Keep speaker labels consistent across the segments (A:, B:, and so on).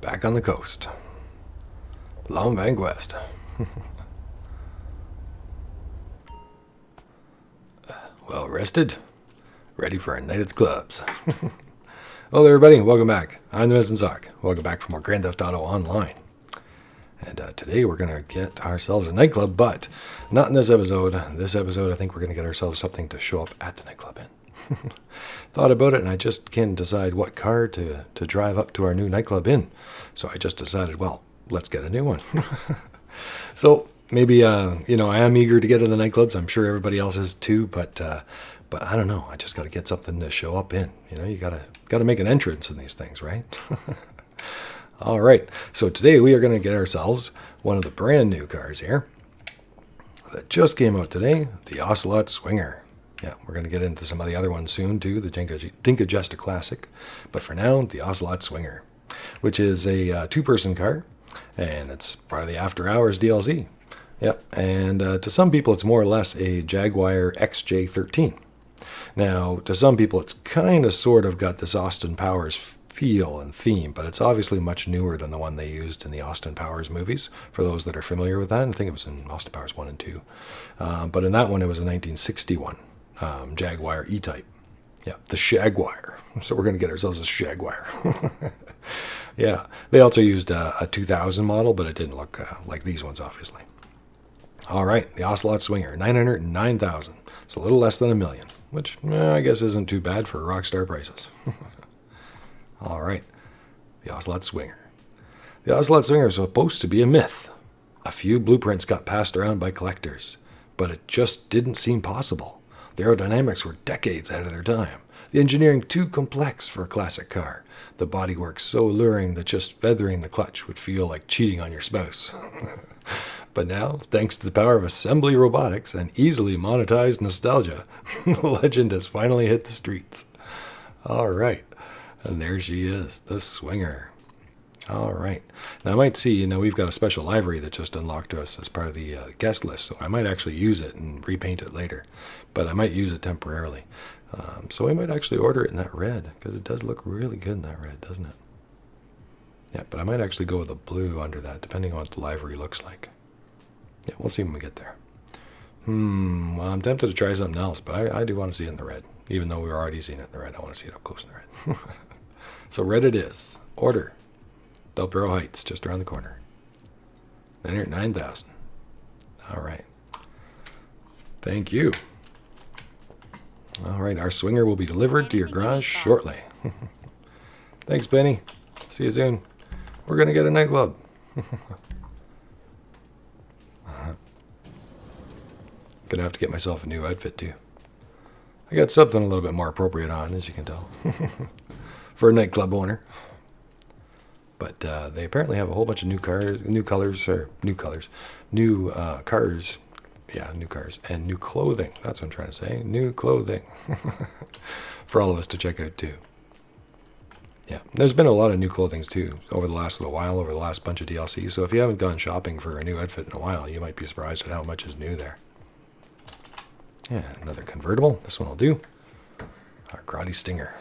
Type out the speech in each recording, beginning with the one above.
A: back on the coast. Long Bank West. Well rested, ready for a night at the clubs. Hello there, everybody, and welcome back. I'm the Missing Sock. Welcome back for more Grand Theft Auto Online. And today we're going to get ourselves a nightclub, but not in this episode. This episode, I think we're going to get ourselves something to show up at the nightclub in. Thought about it, and I just can't decide what car to drive up to our new nightclub in. So I just decided, well, let's get a new one. So maybe, I am eager to get in the nightclubs. I'm sure everybody else is too, but I don't know. I just got to get something to show up in. You got to make an entrance in these things, right? All right. So today we are going to get ourselves one of the brand new cars here that just came out today, the Ocelot Swinger. Yeah, we're going to get into some of the other ones soon too, the GTAO Classic. But for now, the Ocelot Swinger, which is a two-person car, and it's part of the After Hours DLC. Yep, and to some people it's more or less a Jaguar XJ13. Now, to some people it's kind of sort of got this Austin Powers feel and theme, but it's obviously much newer than the one they used in the Austin Powers movies, for those that are familiar with that. I think it was in Austin Powers 1 and 2. But in that one it was a 1961 Jaguar E-Type. Yeah, the Shaguar. So we're going to get ourselves a Shaguar. Yeah, they also used a 2000 model, but it didn't look like these ones, obviously. All right, the Ocelot Swinger, $909,000. It's a little less than $1 million, which I guess isn't too bad for Rockstar prices. All right, the Ocelot Swinger. The Ocelot Swinger is supposed to be a myth. A few blueprints got passed around by collectors, but it just didn't seem possible. The aerodynamics were decades ahead of their time. The engineering too complex for a classic car. The bodywork so alluring that just feathering the clutch would feel like cheating on your spouse. But now, thanks to the power of assembly robotics and easily monetized nostalgia, the legend has finally hit the streets. All right, and there she is, the Swinger. All right. Now, I might see, we've got a special livery that just unlocked to us as part of the guest list, so I might actually use it and repaint it later, but I might use it temporarily. So I might actually order it in that red, because it does look really good in that red, doesn't it? Yeah, but I might actually go with a blue under that, depending on what the livery looks like. Yeah, we'll see when we get there. Well, I'm tempted to try something else, but I do want to see it in the red. Even though we're already seeing it in the red, I want to see it up close in the red. So red it is. Order. Del Perro Heights, just around the corner. 909,000. All right. Thank you. All right, our Swinger will be delivered to your garage shortly. Thanks, Benny. See you soon. We're going to get a nightclub. Gonna have to get myself a new outfit, too. I got something a little bit more appropriate on, as you can tell, for a nightclub owner. But they apparently have a whole bunch of new cars, new cars, and new clothing. That's what I'm trying to say. New clothing for all of us to check out too. Yeah, there's been a lot of new clothings too over the last little while, over the last bunch of DLC. So if you haven't gone shopping for a new outfit in a while, you might be surprised at how much is new there. Yeah, another convertible. This one will do. Our Grotty Stinger.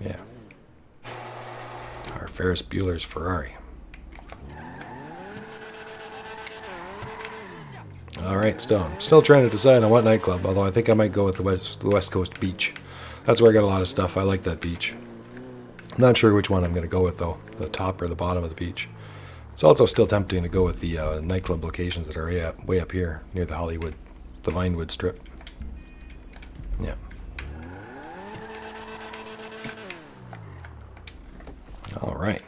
A: Yeah. Our Ferris Bueller's Ferrari. All right, still trying to decide on what nightclub, although I think I might go with the West Coast Beach. That's where I got a lot of stuff. I like that beach. I'm not sure which one I'm going to go with, though, the top or the bottom of the beach. It's also still tempting to go with the nightclub locations that are way up here near the Vinewood Strip. Yeah. All right.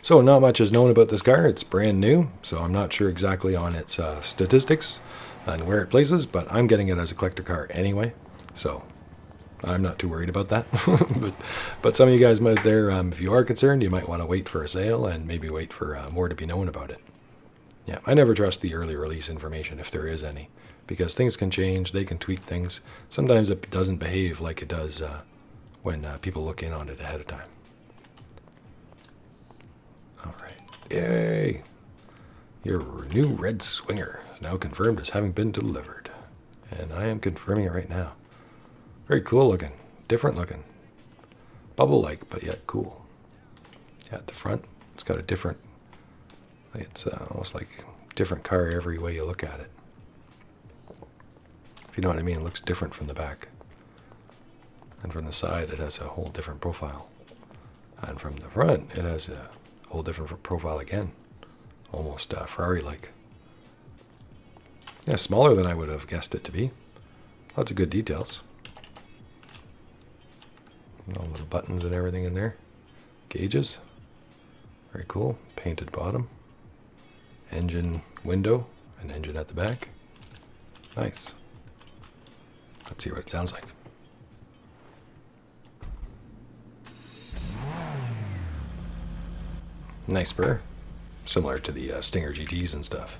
A: So not much is known about this car. It's brand new, so I'm not sure exactly on its statistics and where it places, but I'm getting it as a collector car anyway, so I'm not too worried about that. but some of you guys out there, if you are concerned, you might want to wait for a sale and maybe wait for more to be known about it. Yeah, I never trust the early release information if there is any, because things can change, they can tweak things. Sometimes it doesn't behave like it does when people look in on it ahead of time. All right. Yay! Your new red Swinger is now confirmed as having been delivered. And I am confirming it right now. Very cool looking. Different looking. Bubble-like, but yet cool. At the front, it's got a different, it's almost like different car every way you look at it. If you know what I mean, it looks different from the back. And from the side, it has a whole different profile. And from the front, it has a whole different profile again. Almost Ferrari-like. Yeah, smaller than I would have guessed it to be. Lots of good details. All little buttons and everything in there. Gauges. Very cool. Painted bottom. Engine window. An engine at the back. Nice. Let's see what it sounds like. Nice spur. Similar to the Stinger GTs and stuff.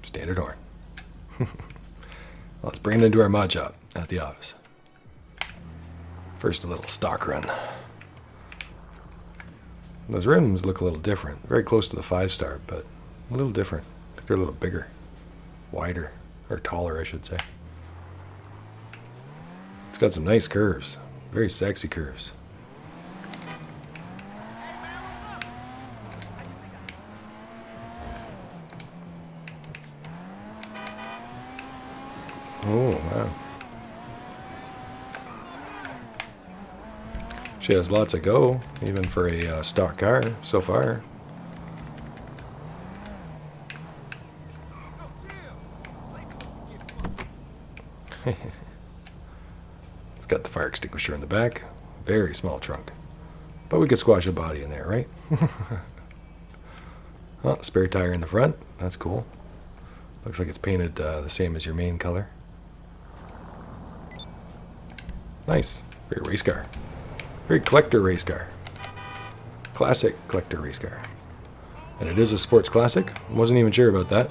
A: Standard horn. Let's bring it into our mod shop at the office. First, a little stock run. Those rims look a little different. Very close to the 5-star, but a little different. I think they're a little bigger, wider, or taller, I should say. It's got some nice curves. Very sexy curves. Oh, wow. She has lots of go, even for a stock car so far. It's got the fire extinguisher in the back. Very small trunk. But we could squash a body in there, right? Oh, spare tire in the front. That's cool. Looks like it's painted the same as your main color. Nice. Very race car. Very collector race car. Classic collector race car. And it is a sports classic. I wasn't even sure about that,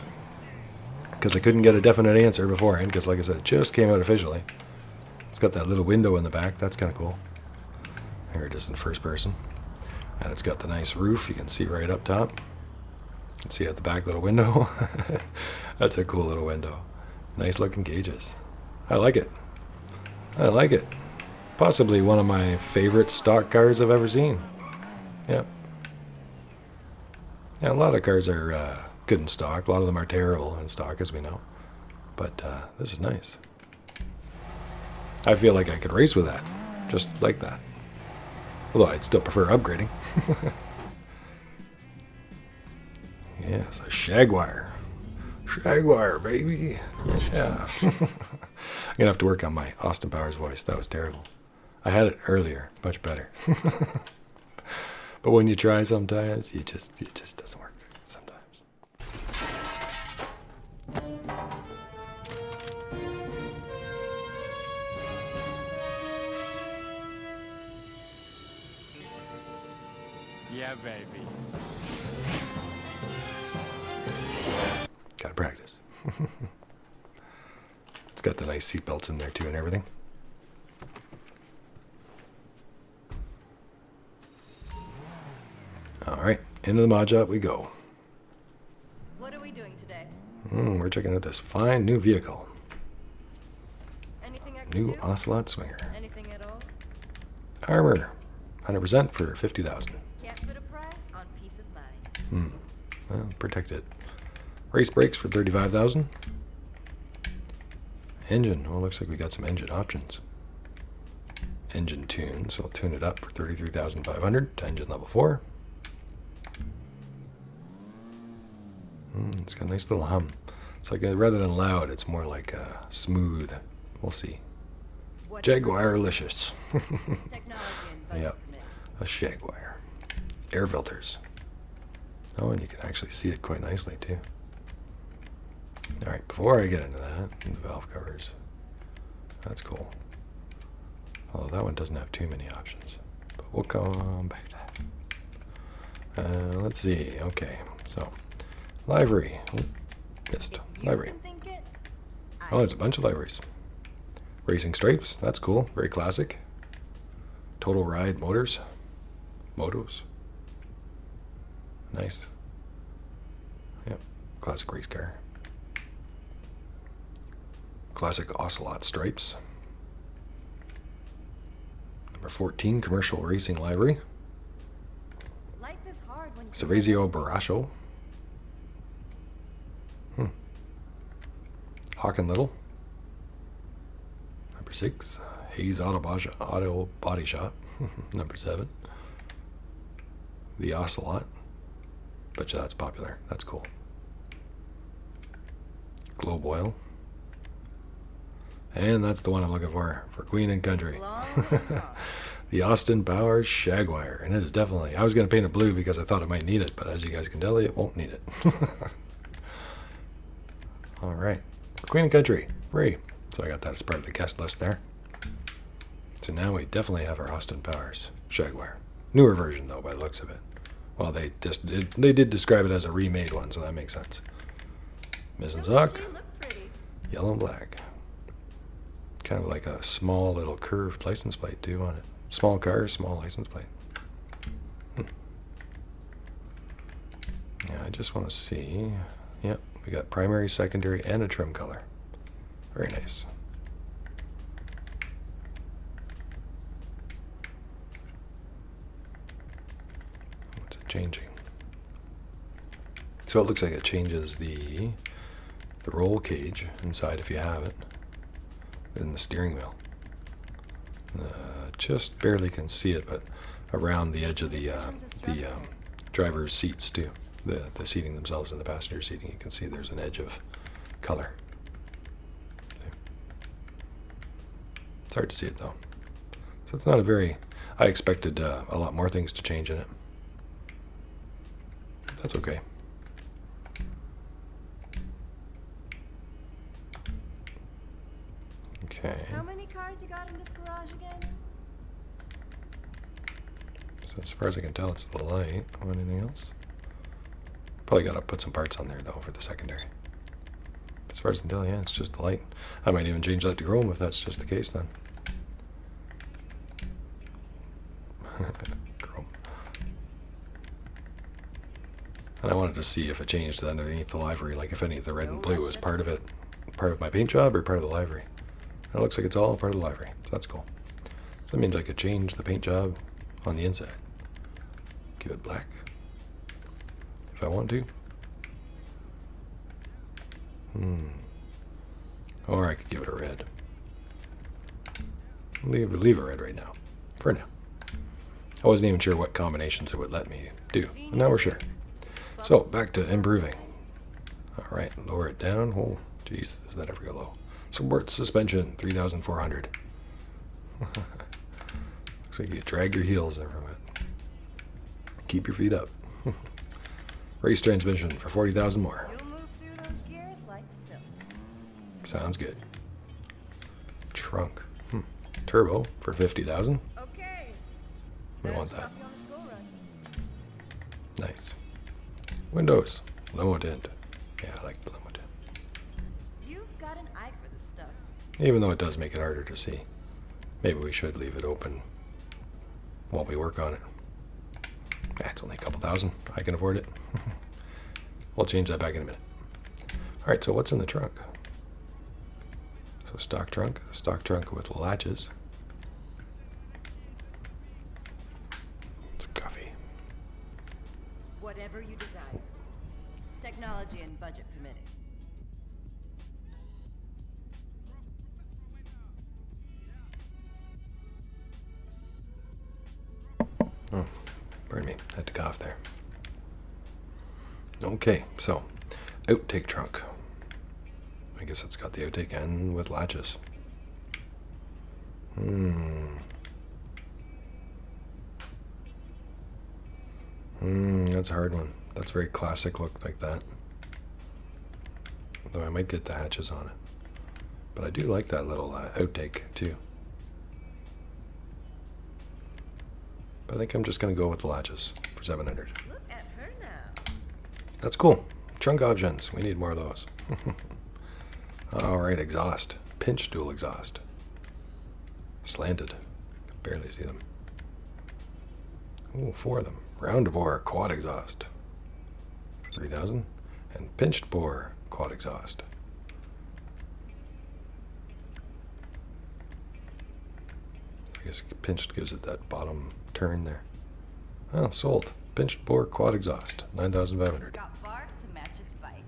A: because I couldn't get a definite answer beforehand, because like I said, it just came out officially. It's got that little window in the back. That's kind of cool. Here it is in first person. And it's got the nice roof. You can see right up top. You can see out the back little window. That's a cool little window. Nice looking gauges. I like it. I like it. Possibly one of my favorite stock cars I've ever seen. Yeah. Yeah, a lot of cars are good in stock. A lot of them are terrible in stock, as we know. But this is nice. I feel like I could race with that. Just like that. Although I'd still prefer upgrading. Yes, a Shaguar. Shaguar, baby. Yeah. I'm going to have to work on my Austin Powers voice. That was terrible. I had it earlier. Much better. But when you try sometimes, it just doesn't work sometimes.
B: Yeah, baby.
A: Gotta practice. It's got the nice seat belts in there too and everything. Alright, into the mod shop we go.
C: What are we doing today?
A: We're checking out this fine new vehicle.
C: Anything I can
A: New
C: do?
A: Ocelot Swinger.
C: Anything at all?
A: Armor, 100% for 50,000.
C: Can't put a price on peace of mind.
A: Well, protected. Race brakes for 35,000. Engine, well, looks like we got some engine options. Engine tune, so I'll tune it up for 33,500 to engine level 4. It's got a nice little hum. It's like rather than loud, it's more like smooth. We'll see. Jaguar-licious.
C: Technology and budget
A: Yep,
C: permit.
A: a Shaguar. Air filters. Oh, and you can actually see it quite nicely too. Alright, before I get into that, the valve covers. That's cool. Although that one doesn't have too many options. But we'll come back to that. Let's see. Okay, so livery. Oh, missed.
C: If you
A: Livery.
C: can think it,
A: Oh, there's a bunch of liveries. Racing stripes. That's cool. Very classic. Total Ride motors. Motos. Nice. Yep. Classic race car. Classic Ocelot stripes.
C: Life
A: Number 14, commercial racing livery.
C: is hard when you
A: Cervazio Barasho. Hawk and Little. Number 6, Hayes Auto Body Shop. Number 7, the Ocelot. Bet you that's popular. That's cool. Globe Oil. And that's the one I'm looking for Queen and Country.
C: long and hard.
A: The Austin Powers Shaguar. And it is definitely, I was going to paint it blue because I thought it might need it, but as you guys can tell, it won't need it. All right. Queen and Country. Free. So I got that as part of the guest list there. So now we definitely have our Austin Powers Shaguar. Newer version, though, by the looks of it. Well, they did describe it as a remade one, so that makes sense. Missing
C: Doesn't
A: sock.
C: she look pretty?
A: Yellow and black. Kind of like a small little curved license plate, too, on it. Small car, small license plate. Yeah, I just want to see. Yep, we got primary, secondary, and a trim color. Very nice. What's it changing? So it looks like it changes the roll cage inside if you have it, and the steering wheel. Just barely can see it, but around the edge of the driver's seats too. The seating themselves and the passenger seating, you can see there's an edge of color. It's hard to see it though. So it's not a very, I expected a lot more things to change in it. That's okay. Okay.
C: How many cars you got in this garage again?
A: So as far as I can tell, it's the light. Anything else? Probably got to put some parts on there though for the secondary. As far as I can tell, yeah, it's just the light. I might even change that to chrome if that's just the case then. Chrome. And I wanted to see if it changed underneath the livery, like if any of the red and blue was part of it, part of my paint job or part of the livery. And it looks like it's all part of the livery, so that's cool. So that means I could change the paint job on the inside. Give it black if I want to. Or I could give it a red. Leave it red right now, for now. I wasn't even sure what combinations it would let me do, but now we're sure. So back to improving. All right, lower it down. Oh, geez, does that ever go low? Support suspension, 3,400. Looks like you drag your heels there from it. Keep your feet up. Race transmission for 40,000 more.
C: You'll move through those gears like silk.
A: Sounds good. Trunk. Turbo for 50,000.
C: Okay.
A: We
C: That'll
A: want that.
C: stop you on the school run.
A: Nice. Windows. Limo tint. Yeah, I like the limo tint.
C: You've got an eye for this stuff.
A: Even though it does make it harder to see. Maybe we should leave it open while we work on it. It's only a couple thousand. I can afford it. We'll change that back in a minute. Alright, so what's in the trunk? So stock trunk with latches. Some coffee.
C: Whatever you desire. Technology and budget permitting.
A: Oh, pardon me. Had to cough there. Okay, so outtake trunk. I guess it's got the outtake and with latches. That's a hard one. That's a very classic look like that. Though I might get the hatches on it. But I do like that little outtake too. But I think I'm just going to go with the latches for 700.
C: Look at her now.
A: That's cool. Trunk options. We need more of those. Alright, exhaust. Pinch dual exhaust. Slanted. Can barely see them. Ooh, 4 of them. Round bore quad exhaust. 3,000. And pinched bore quad exhaust. I guess pinched gives it that bottom turn there. Oh, sold. Pinched bore quad exhaust, 9,500.
C: Got bark to match its bite.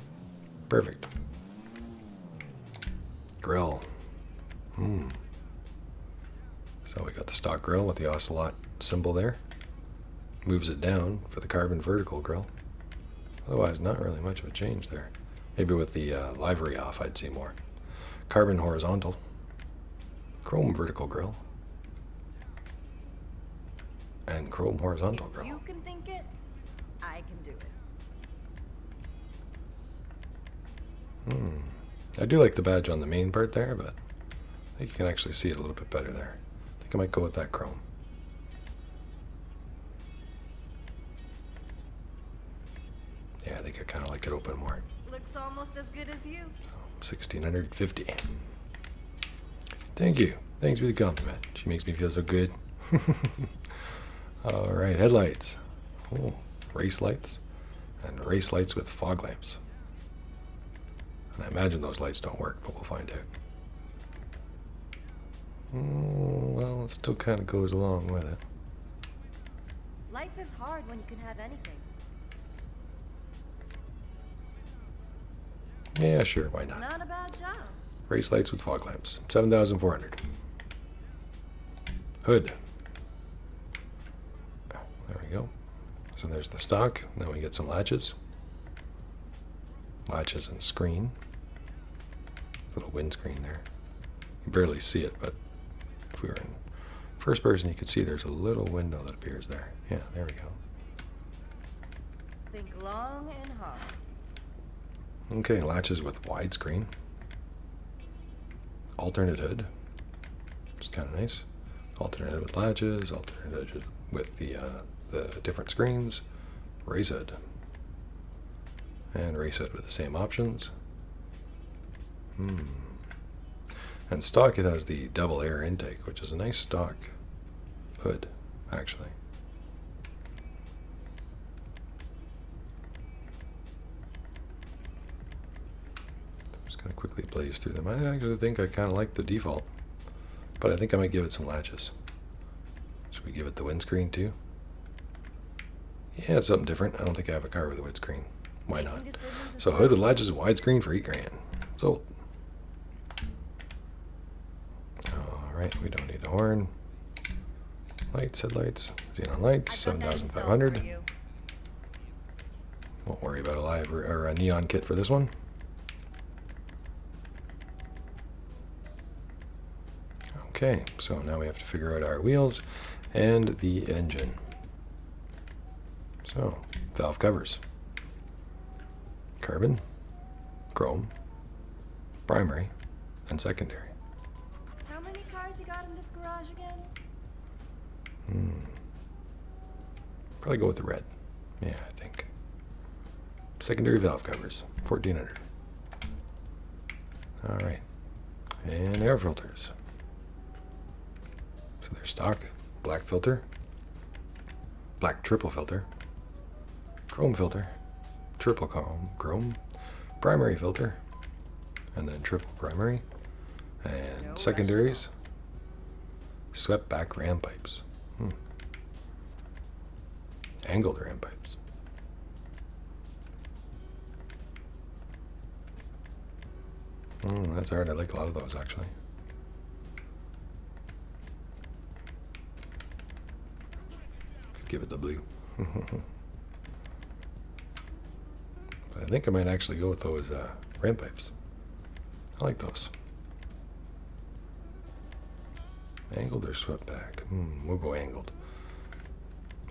A: Perfect. Grill. So we got the stock grill with the Ocelot symbol there. Moves it down for the carbon vertical grill. Otherwise, not really much of a change there. Maybe with the livery off, I'd see more. Carbon horizontal. Chrome vertical grill. And chrome horizontal grill.
C: You can think it, I can do it.
A: I do like the badge on the main part there, but I think you can actually see it a little bit better there. I think I might go with that chrome. Yeah, I think I kind of like it open more.
C: Looks almost as good as you.
A: 1,650. Thank you. Thanks for the compliment. She makes me feel so good. All right, headlights. Oh, race lights. And race lights with fog lamps. And I imagine those lights don't work, but we'll find out. Well, it still kind of goes along with it.
C: Life is hard when you can have anything.
A: Yeah, sure, why not?
C: Not a bad job.
A: Race lights with fog lamps, 7,400. Hood. There we go. So there's the stock. Now we get some latches. Latches and screen. Little windscreen there. You barely see it, but if we were in first person, you could see there's a little window that appears there. Yeah, there we go.
C: Think long and hard.
A: Okay, latches with widescreen. Alternate hood. It's kind of nice. Alternate hood with latches. Alternate hood with the different screens. Race hood. And race hood with the same options. And stock, it has the double air intake, which is a nice stock hood, actually. Just gonna quickly blaze through them. I actually think I kind of like the default, but I think I might give it some latches. Should we give it the windscreen too? Yeah, it's something different. I don't think I have a car with a windscreen. Why not? So hood with latches and widescreen for $8,000. So, all right, we don't need the horn. Lights, headlights, xenon lights, 7,500. Won't worry about a live or a neon kit for this one. Okay, so now we have to figure out our wheels and the engine. So, valve covers. Carbon, chrome, primary, and secondary.
C: How many cars you got in this garage again?
A: Probably go with the red. Yeah, I think. Secondary valve covers, 1,400. All right. And air filters. So there's stock, black filter, black triple filter, chrome filter, triple chrome, primary filter, and then triple primary, and secondaries, swept back ram pipes. Angled ram pipes. That's hard. I like a lot of those, actually. Could give it the blue. But I think I might actually go with those ram pipes. I like those. Angled or swept back? We'll go angled.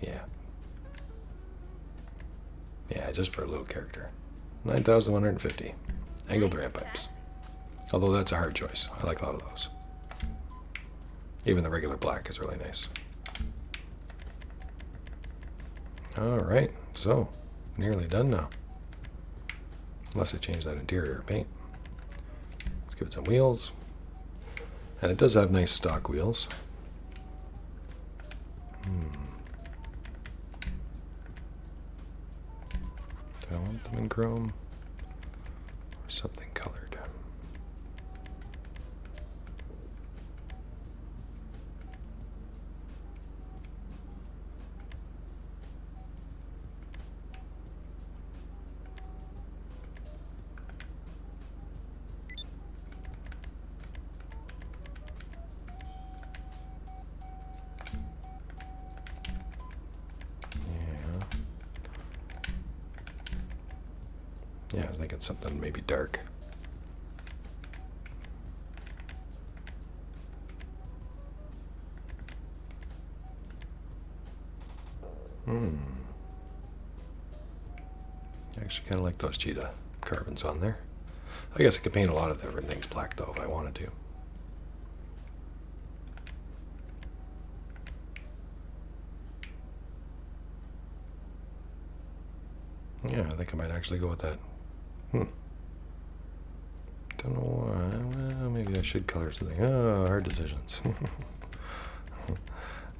A: Yeah. Yeah, just for a little character. 9,150. Angled ram pipes. Although that's a hard choice. I like a lot of those. Even the regular black is really nice. Alright, so nearly done now. Unless I change that interior paint. Let's give it some wheels. And it does have nice stock wheels. Do I want them in chrome? Or something colored? Yeah, I was thinking something maybe dark. I actually kind of like those cheetah carbons on there. I guess I could paint a lot of different things black though if I wanted to. Yeah, I think I might actually go with that. Don't know why. Well, maybe I should color something. Oh, hard decisions.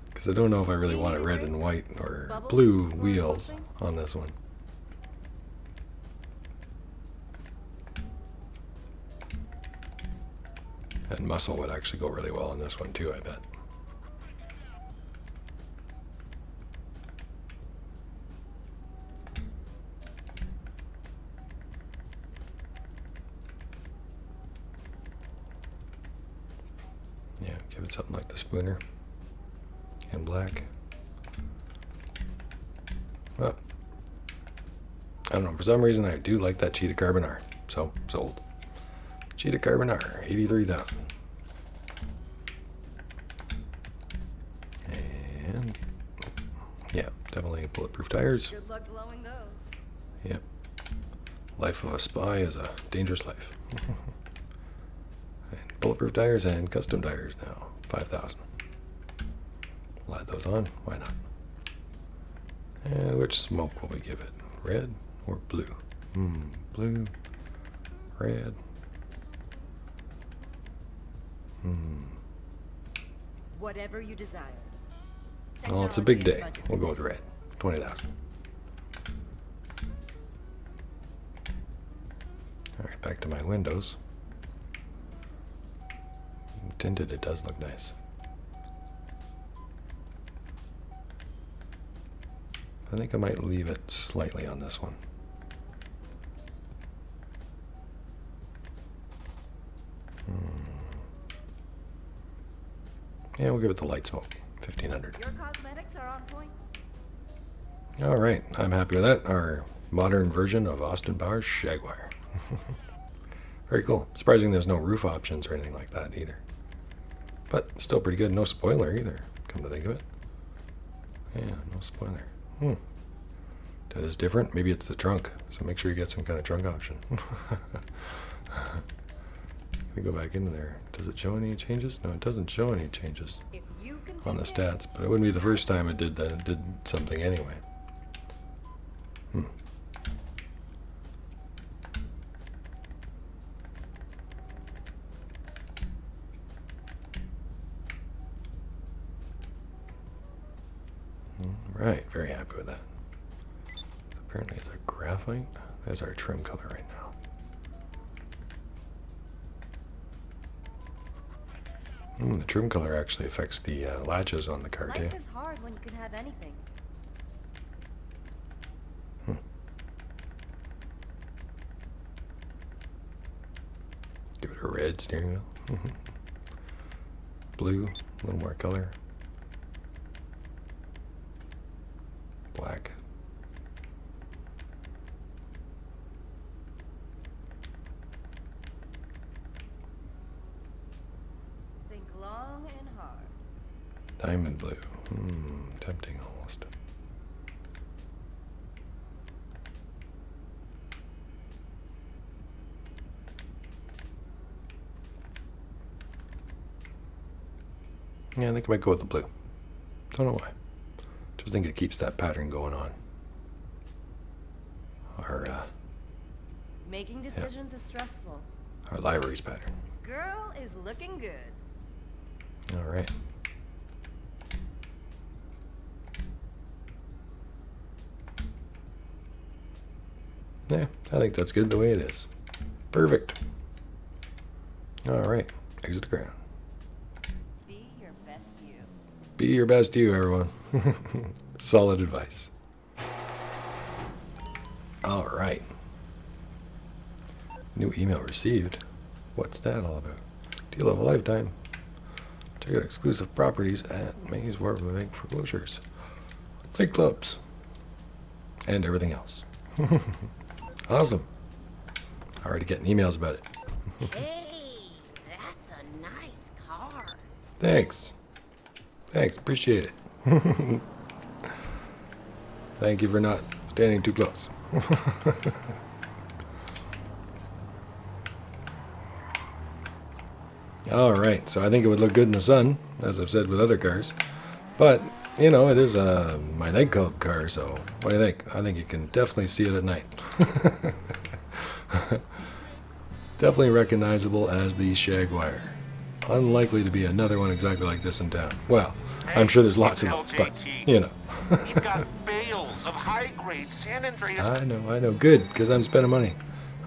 A: Because I don't know if I really want it red and white or blue wheels on this one. And muscle would actually go really well on this one too, I bet. Yeah, give it something like the Spooner in black. Well, I don't know, for some reason I do like that Cheetah Carbon R, so sold. Cheetah Carbon R, 83,000. And yeah, definitely bulletproof tires.
C: Good luck blowing those.
A: Yep. Life of a spy is a dangerous life. And bulletproof tires and custom tires now, 5,000. We'll add those on, why not? And which smoke will we give it? Red or blue? Blue, red.
C: Whatever you desire.
A: Well, it's a big day. We'll go with red. 20,000. Alright, back to my windows. Tinted, it does look nice. I think I might leave it slightly on this one. Yeah, we'll give it the light smoke. 1,500.
C: Your cosmetics are on point.
A: All right, I'm happy with that. Our modern version of Austin Powers Shaguar. Very cool. Surprising there's no roof options or anything like that either. But still pretty good. No spoiler either, come to think of it. Yeah, no spoiler. That is different. Maybe it's the trunk. So make sure you get some kind of trunk option. Let me go back into there. Does it show any changes? No, it doesn't show any changes on the stats. But it wouldn't be the first time it did something anyway. Right, very happy with that. So apparently it's a graphite. There's our trim color right now. The trim color actually affects the latches on the car too.
C: Life is hard when you can have anything.
A: Give it a red steering wheel. Blue, a little more color. Black.
C: Think long and hard.
A: Diamond blue. Tempting almost. Yeah, I think I might go with the blue. Don't know why. Just think it keeps that pattern going on. Our
C: Making decisions is stressful.
A: our liveries pattern.
C: Girl is looking good.
A: All right. Yeah, I think that's good the way it is. Perfect. All right, exit the ground.
C: Be your best you.
A: Be your best you, everyone. Solid advice. All right. New email received. What's that all about? Deal of a lifetime. Check out exclusive properties at Maze Wharf Bank foreclosures, Nightclubs, and everything else. Awesome. Already getting emails about it.
B: Hey, that's a nice car.
A: Thanks. Thanks, appreciate it. Thank you for not standing too close. Alright, so I think it would look good in the sun, as I've said with other cars. But, you know, it is my nightclub car, so what do you think? I think you can definitely see it at night. Definitely recognizable as the Shaguar. Unlikely to be another one exactly like this in town. Well, I'm sure there's lots of them, but, you know.
D: He's got bales of high-grade San Andreas.
A: I know. Good, because I'm spending money.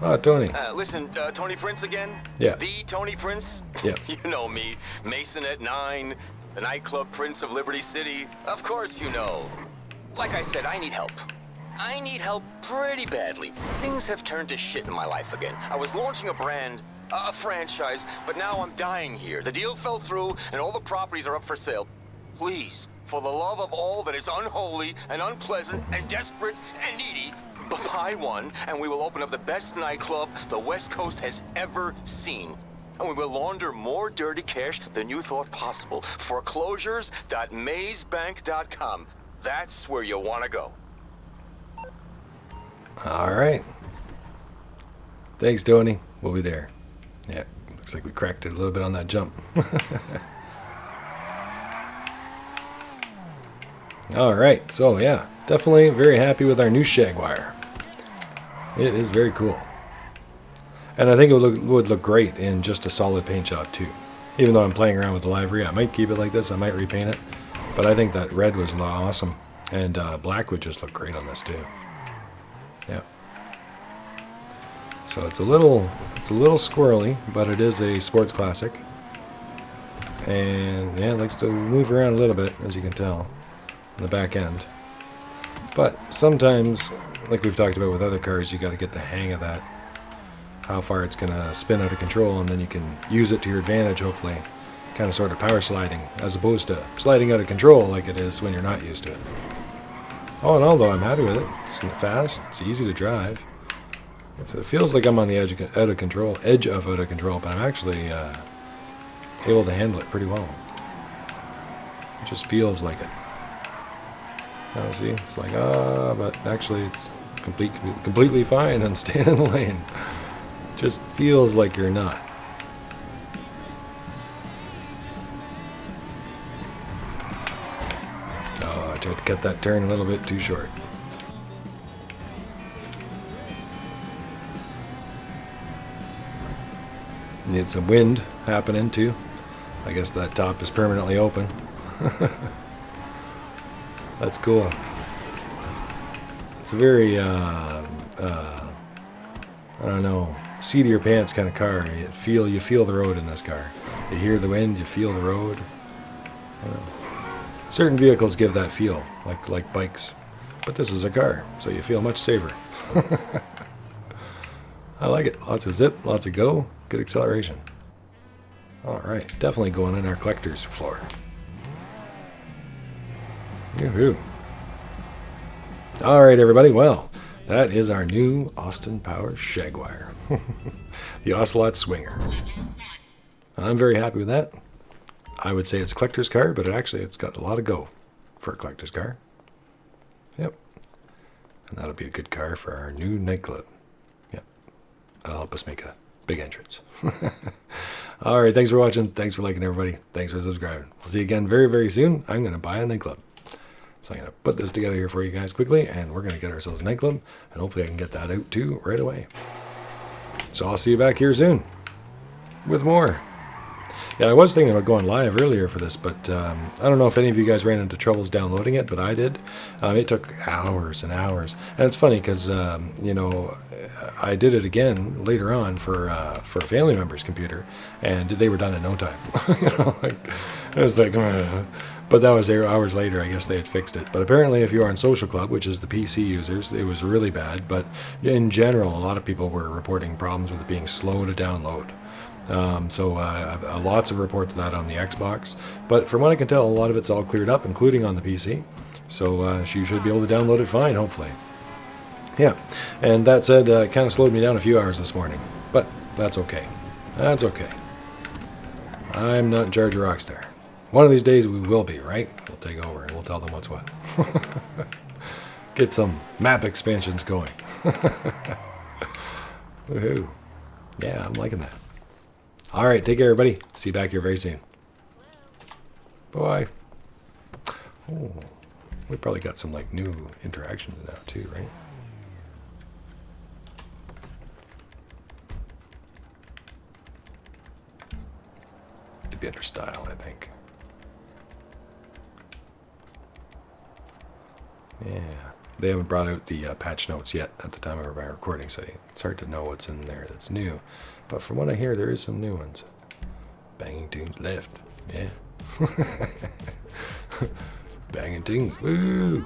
A: Oh, Tony.
E: Listen, Tony Prince again?
A: Yeah.
E: The Tony Prince?
A: Yeah.
E: You know me. Mason at 9, the nightclub Prince of Liberty City. Of course you know. Like I said, I need help. I need help pretty badly. Things have turned to shit in my life again. I was launching a brand, a franchise, but now I'm dying here. The deal fell through, and all the properties are up for sale. Please, for the love of all that is unholy and unpleasant and desperate and needy, buy one, and we will open up the best nightclub the West Coast has ever seen. And we will launder more dirty cash than you thought possible. Foreclosures.mazebank.com. That's where you want to go.
A: Alright. Thanks, Tony. We'll be there. Yeah, looks like we cracked it a little bit on that jump. Alright, so yeah, definitely very happy with our new Shaguar. It is very cool. And I think it would look great in just a solid paint job too. Even though I'm playing around with the livery, I might keep it like this, I might repaint it. But I think that red was awesome. And black would just look great on this too. Yeah. So it's a little squirrely, but it is a sports classic. And yeah, it likes to move around a little bit, as you can tell, on the back end. But sometimes, like we've talked about with other cars, you got to get the hang of that. How far it's going to spin out of control, and then you can use it to your advantage, hopefully. Kind of sort of power sliding, as opposed to sliding out of control like it is when you're not used to it. All in all, though, I'm happy with it. It's fast, it's easy to drive. So it feels like I'm on the edge of out of control, but I'm actually able to handle it pretty well. It just feels like it. Oh, see, it's like, but actually it's completely fine and staying in the lane. Just feels like you're not. Oh, I tried to cut that turn a little bit too short. Need some wind happening too. I guess that top is permanently open. That's cool. It's a very, I don't know, seat of your pants kind of car. You feel the road in this car. You hear the wind, you feel the road. Certain vehicles give that feel, like bikes. But this is a car, so you feel much safer. I like it. Lots of zip, lots of go, good acceleration. Alright, definitely going in our collector's floor. Yoo-hoo. Alright, everybody, well, that is our new Austin Power Shaguar. The Ocelot Swinger. I'm very happy with that. I would say it's a collector's car, but it's got a lot of go for a collector's car. Yep. And that'll be a good car for our new nightclub. Yep. That'll help us make a big entrance. Alright, thanks for watching. Thanks for liking, everybody. Thanks for subscribing. We'll see you again very, very soon. I'm going to buy a nightclub. So I'm going to put this together here for you guys quickly, and we're going to get ourselves a nightclub, and hopefully I can get that out too right away. So I'll see you back here soon with more. Yeah, I was thinking about going live earlier for this, but I don't know if any of you guys ran into troubles downloading it, but I did. It took hours and hours. And it's funny because, you know, I did it again later on for a family member's computer, and they were done in no time. You know, it was like, but that was hours later. I guess they had fixed it. But apparently if you're on Social Club, which is the PC users, it was really bad. But in general, a lot of people were reporting problems with it being slow to download. Lots of reports of that on the Xbox, but from what I can tell, a lot of it's all cleared up, including on the PC, so you should be able to download it fine, hopefully. Yeah, and that said, it kind of slowed me down a few hours this morning, but that's okay. That's okay. I'm not in charge of Rockstar. One of these days we will be, right? We'll take over and we'll tell them what's what. Get some map expansions going. Woohoo. Yeah, I'm liking that. All right, take care, everybody. See you back here very soon. Bye. Oh, we probably got some like new interactions now too, right? To be under style, I think. Yeah, they haven't brought out the patch notes yet at the time of my recording, so it's hard to know what's in there that's new. But from what I hear, there is some new ones. Banging tunes left, yeah. Banging tunes, woo!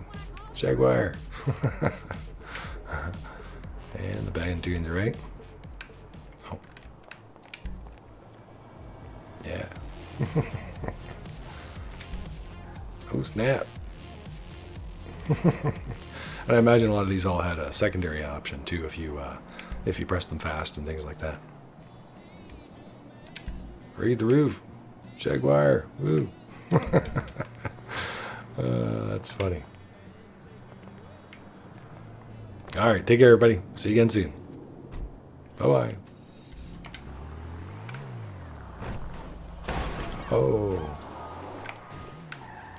A: Shaguar. And the banging tunes right. Oh. Yeah. Oh snap. And I imagine a lot of these all had a secondary option too if you press them fast and things like that. Raise the roof. Shaguar. Woo. That's funny. Alright, take care everybody. See you again soon. Bye-bye. Oh.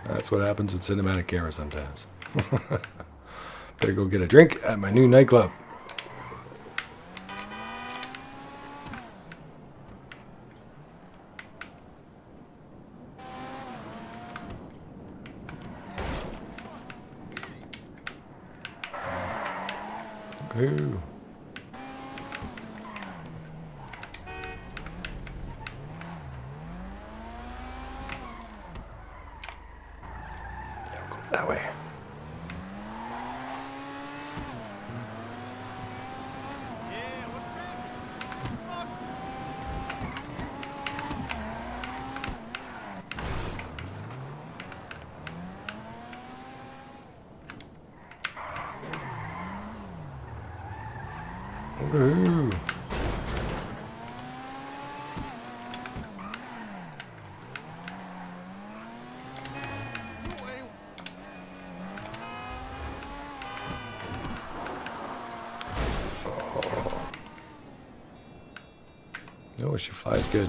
A: That's what happens in cinematic camera sometimes. Better go get a drink at my new nightclub. Ooh. Yeah, we'll go that way. Ooh. Oh, she flies good.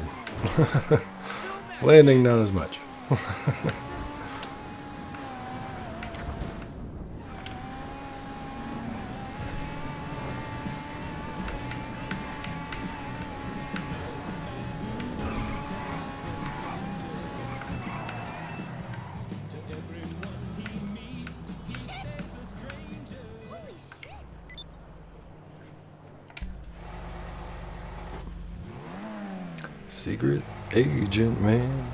A: Landing, not as much. Secret agent man.